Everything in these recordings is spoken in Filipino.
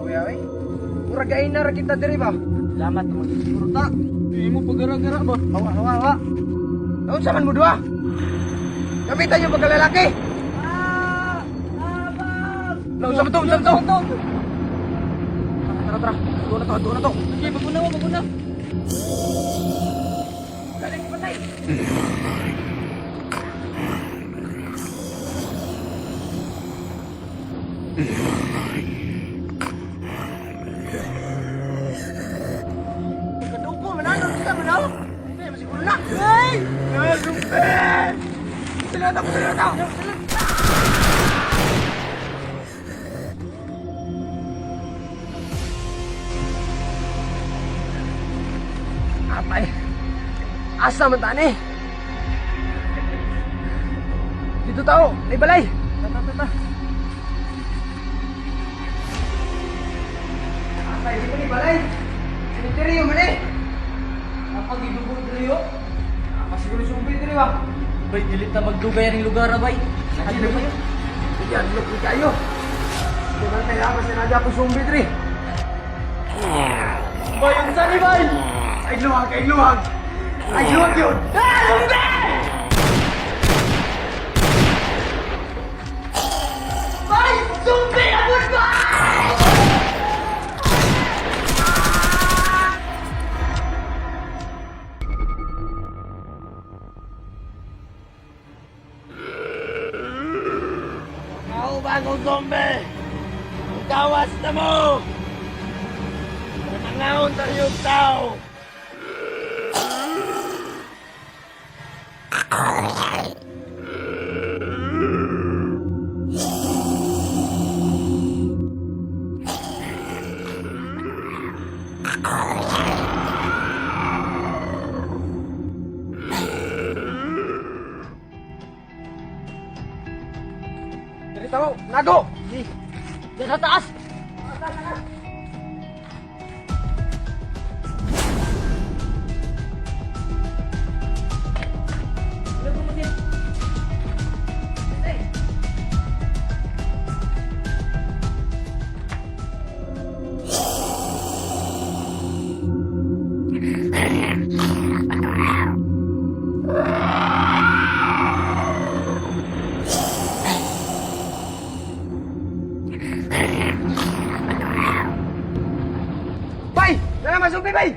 kuya ay. Murag ay na ra kita diri ba? Salamat mo siguro ta. Di mo pagara-gara ba? Hawa, hawa, hawa. Naon sa man mo duha? Kapitan yung pagkalalaki. Naon sa to, sa to. Tara, tara. Tuwa na to. Sige, maguna. Galing patay. Kadugo, mananong kita, manaw. Hindi, masiguro na. Ay! Sumpe! Sila na. Apay. Asa man tani? Dito tao, may balay. Ta. Apay, dito ni balay. Cemetery man eh. Kapag idugod diri yo. Masiguro sumpi diri ba? Bay dilit na magdugay ang lugar na bay. Lagi na kayo. Yan, look kayo. Dengan tayo ako sinadya ko sumpi diri. Bay, ang sani bay. Ay luwag yun! Bay, sumpi abot ba? Ako bagong zombie! Gawas na mo! Nangangaon sa iyong tao! Dari tahu, nago! Diyan sa taas. Bay! Jangan masuk, Bay!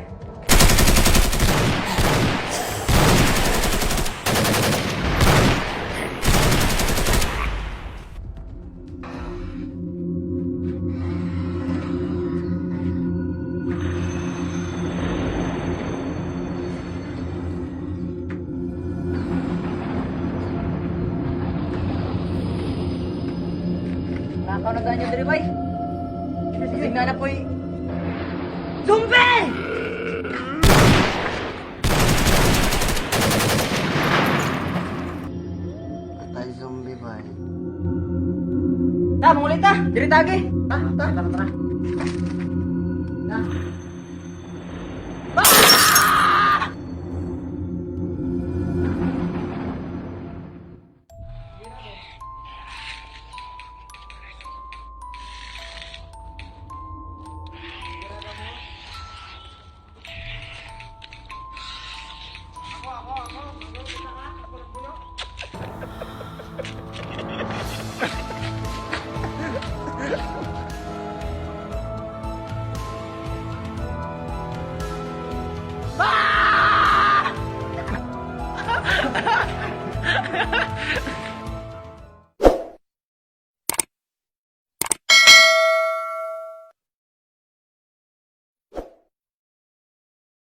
Nakaw na ganyan diri bay. Tingnan na po'y zombie! Atay zombie, Bay. Ta, mangulit ta. Diri tagi. Tara. Tara. Na.